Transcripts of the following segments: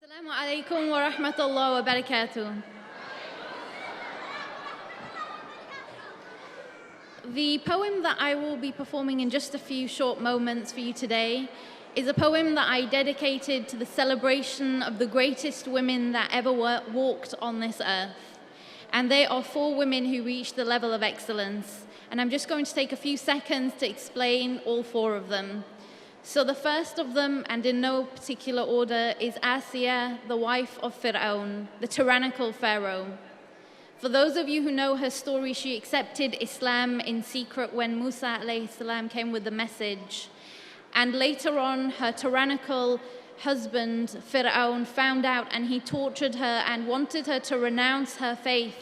Assalamu alaikum wa rahmatullahi wa barakatuh. The poem that I will be performing in just a few short moments for you today is a poem that I dedicated to the celebration of the greatest women that ever walked on this earth. And they are 4 women who reached the level of excellence. And I'm just going to take a few seconds to explain all 4 of them. So the first of them, and in no particular order, is Asiya, the wife of Fir'aun, the tyrannical pharaoh. For those of you who know her story, she accepted Islam in secret when Musa alayhi salam came with the message. And later on, her tyrannical husband, Fir'aun, found out and he tortured her and wanted her to renounce her faith.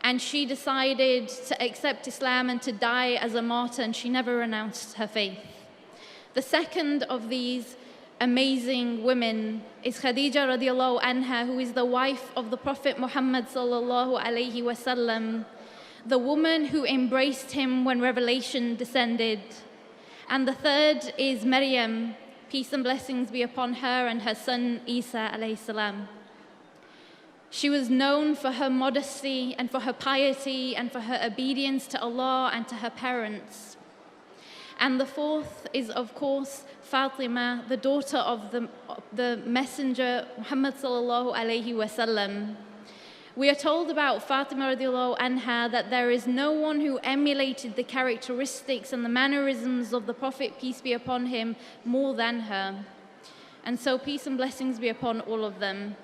And she decided to accept Islam and to die as a martyr, and she never renounced her faith. The second of these amazing women is Khadija radiallahu anha, who is the wife of the Prophet Muhammad sallallahu alaihi wasallam, the woman who embraced him when revelation descended. And the third is Maryam, peace and blessings be upon her and her son Isa alayhi salam. She was known for her modesty and for her piety and for her obedience to Allah and to her parents. And the fourth is, of course, Fatima, the daughter of the messenger Muhammad sallallahu alaihi wasallam. We are told about Fatima radiallahu anha that there is no one who emulated the characteristics and the mannerisms of the Prophet, peace be upon him, more than her. And so peace and blessings be upon all of them.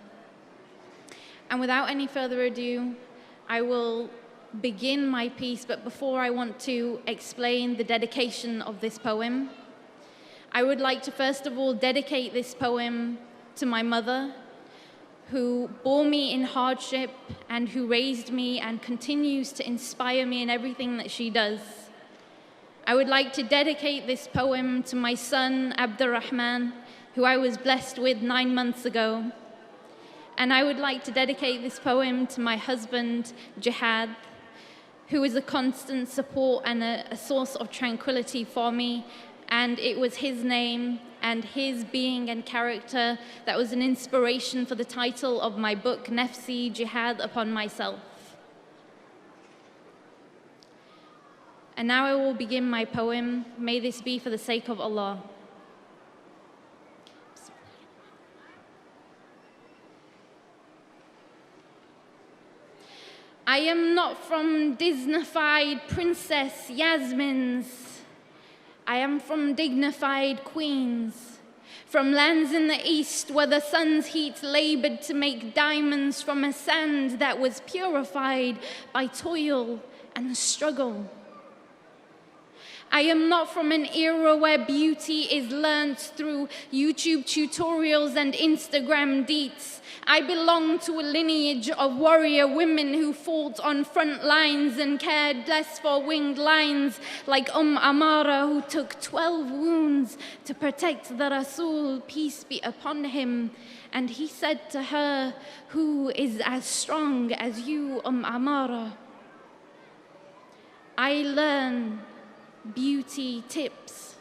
And without any further ado, I will begin my piece, but before I want to explain the dedication of this poem, I would like to first of all dedicate this poem to my mother, who bore me in hardship and who raised me and continues to inspire me in everything that she does. I would like to dedicate this poem to my son, Abdurrahman, who I was blessed with 9 months ago. And I would like to dedicate this poem to my husband, Jihad, who is a constant support and a source of tranquility for me. And it was his name and his being and character that was an inspiration for the title of my book, Nafsi, Jihad Upon Myself. And now I will begin my poem. May this be for the sake of Allah. I am not from Disneyfied Princess Yasmin's. I am from dignified queens, from lands in the east where the sun's heat labored to make diamonds from a sand that was purified by toil and struggle. I am not from an era where beauty is learnt through YouTube tutorials and Instagram deets. I belong to a lineage of warrior women who fought on front lines and cared less for winged lions, like Amara, who took 12 wounds to protect the Rasul, peace be upon him. And he said to her, "Who is as strong as you, Amara?" I learn beauty tips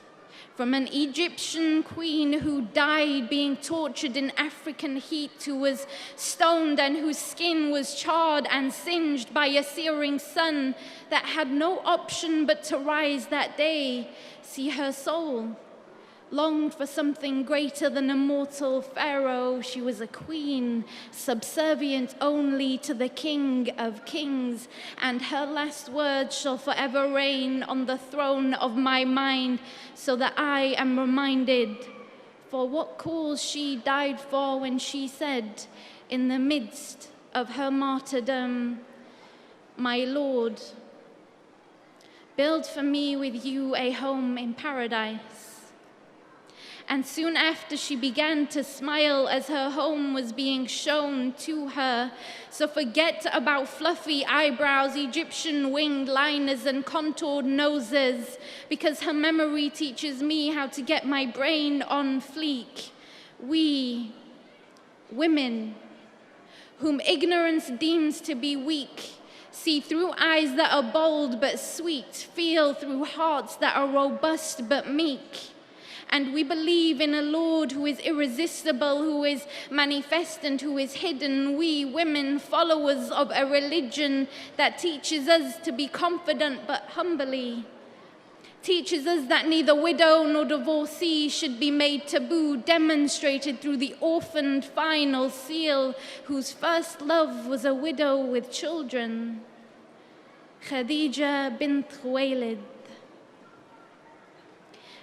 from an Egyptian queen who died being tortured in African heat, who was stoned and whose skin was charred and singed by a searing sun that had no option but to rise that day. See, her soul longed for something greater than a mortal pharaoh. She was a queen, subservient only to the King of Kings, and her last words shall forever reign on the throne of my mind, so that I am reminded for what cause she died for when she said, in the midst of her martyrdom, "My Lord, build for me with you a home in paradise." And soon after, she began to smile as her home was being shown to her. So forget about fluffy eyebrows, Egyptian winged liners, and contoured noses, because her memory teaches me how to get my brain on fleek. We, women, whom ignorance deems to be weak, see through eyes that are bold but sweet, feel through hearts that are robust but meek. And we believe in a Lord who is irresistible, who is manifest and who is hidden. We women, followers of a religion that teaches us to be confident but humbly, teaches us that neither widow nor divorcee should be made taboo, demonstrated through the orphaned final seal, whose first love was a widow with children, Khadija bint Khuwaylid.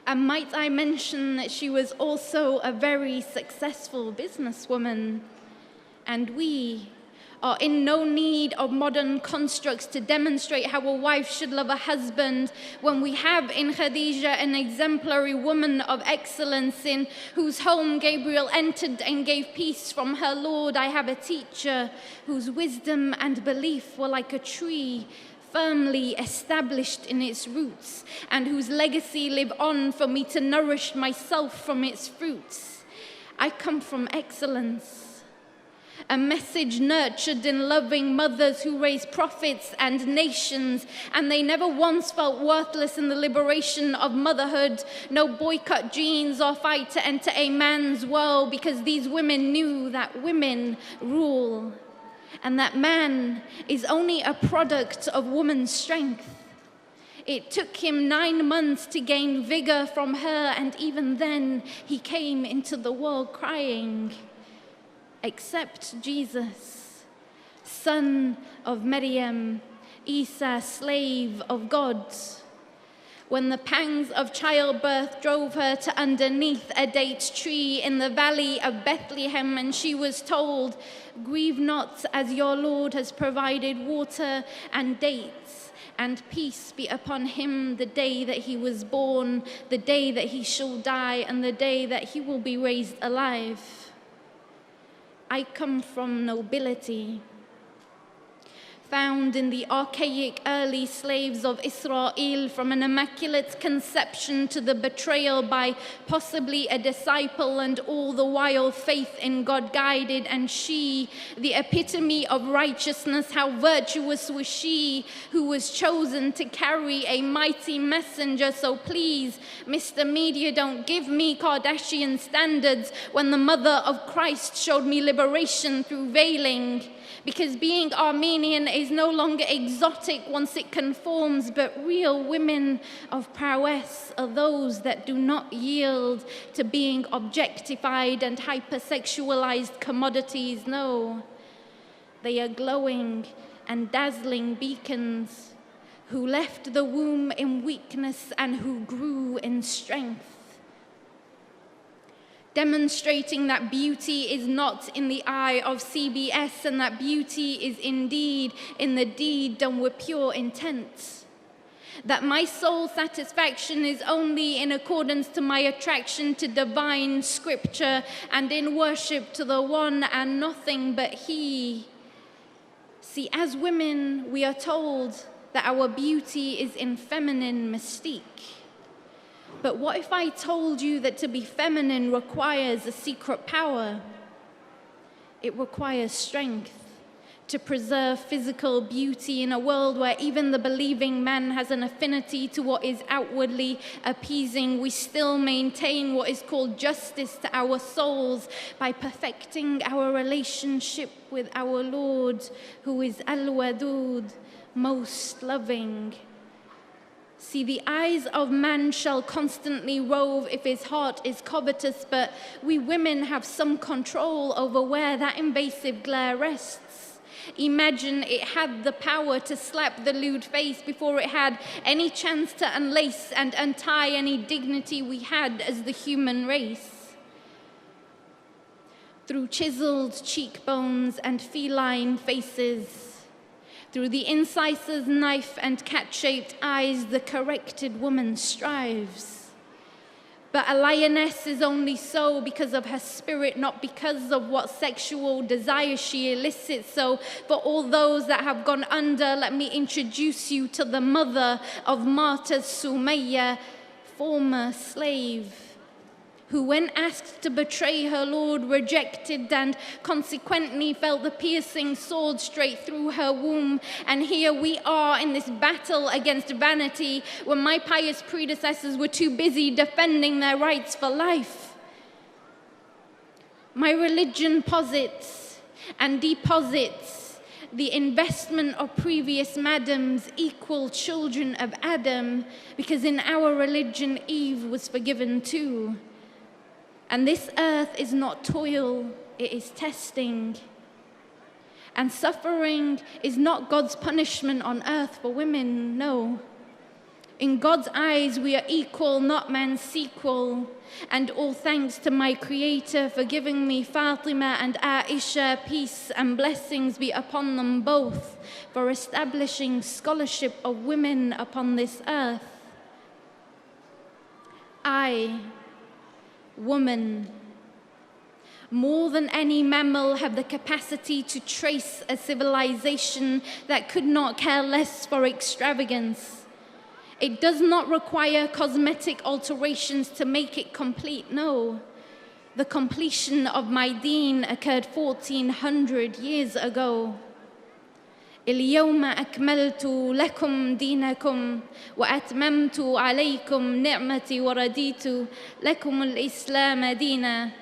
And might I mention that she was also a very successful businesswoman, and we are in no need of modern constructs to demonstrate how a wife should love a husband when we have in Khadija an exemplary woman of excellence in whose home Gabriel entered and gave peace from her Lord. I have a teacher whose wisdom and belief were like a tree firmly established in its roots, and whose legacy live on for me to nourish myself from its fruits. I come from excellence, a message nurtured in loving mothers who raise prophets and nations, and they never once felt worthless in the liberation of motherhood. No boycott genes or fight to enter a man's world, because these women knew that women rule, and that man is only a product of woman's strength. It took him 9 months to gain vigor from her, and even then he came into the world crying, "Accept Jesus, son of Maryam, Isa, slave of God." When the pangs of childbirth drove her to underneath a date tree in the valley of Bethlehem, and she was told, "Grieve not, as your Lord has provided water and dates, and peace be upon him the day that he was born, the day that he shall die, and the day that he will be raised alive." I come from nobility, found in the archaic early slaves of Israel, from an immaculate conception to the betrayal by possibly a disciple, and all the while faith in God guided. And she, the epitome of righteousness, how virtuous was she who was chosen to carry a mighty messenger. So please, Mr. Media, don't give me Kardashian standards when the mother of Christ showed me liberation through veiling. Because being Armenian is no longer exotic once it conforms, but real women of prowess are those that do not yield to being objectified and hypersexualized commodities. No, they are glowing and dazzling beacons who left the womb in weakness and who grew in strength, demonstrating that beauty is not in the eye of CBS, and that beauty is indeed in the deed done with pure intent. That my soul satisfaction is only in accordance to my attraction to divine scripture and in worship to the one and nothing but he. See, as women, we are told that our beauty is in feminine mystique. But what if I told you that to be feminine requires a secret power? It requires strength to preserve physical beauty in a world where even the believing man has an affinity to what is outwardly appeasing. We still maintain what is called justice to our souls by perfecting our relationship with our Lord, who is Al-Wadud, most loving. See, the eyes of man shall constantly rove if his heart is covetous, but we women have some control over where that invasive glare rests. Imagine it had the power to slap the lewd face before it had any chance to unlace and untie any dignity we had as the human race. Through chiseled cheekbones and feline faces, through the inciser's knife and cat-shaped eyes, the corrected woman strives. But a lioness is only so because of her spirit, not because of what sexual desire she elicits. So for all those that have gone under, let me introduce you to the mother of martyrs, Sumayya, former slave, who when asked to betray her Lord rejected and consequently felt the piercing sword straight through her womb. And here we are in this battle against vanity when my pious predecessors were too busy defending their rights for life. My religion posits and deposits the investment of previous madams equal children of Adam, because in our religion Eve was forgiven too. And this earth is not toil, it is testing. And suffering is not God's punishment on earth for women, no. In God's eyes we are equal, not man's sequel. And all thanks to my Creator for giving me Fatima and Aisha, peace and blessings be upon them both, for establishing scholarship of women upon this earth. I, woman, more than any mammal, have the capacity to trace a civilization that could not care less for extravagance. It does not require cosmetic alterations to make it complete, no. The completion of my deen occurred 1400 years ago. اليوم أكملت لكم دينكم وأتممت عليكم نعمتي ورضيت لكم الإسلام دينا.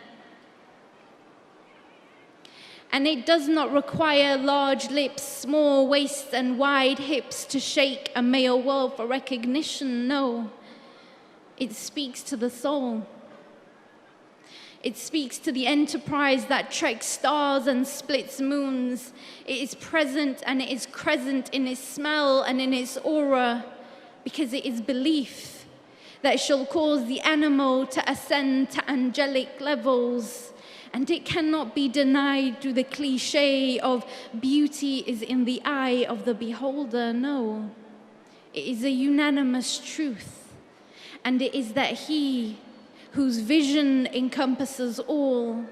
And it does not require large lips, small waists, and wide hips to shake a male world for recognition, no. It speaks to the soul. It speaks to the enterprise that treks stars and splits moons. It is present and it is crescent in its smell and in its aura, because it is belief that shall cause the animal to ascend to angelic levels. And it cannot be denied through the cliche of beauty is in the eye of the beholder, no. It is a unanimous truth, and it is that he whose vision encompasses all,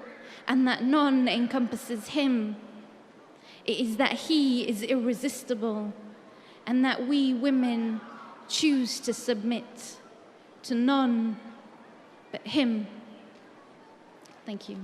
and that none encompasses him. It is that he is irresistible, and that we women choose to submit to none but him. Thank you.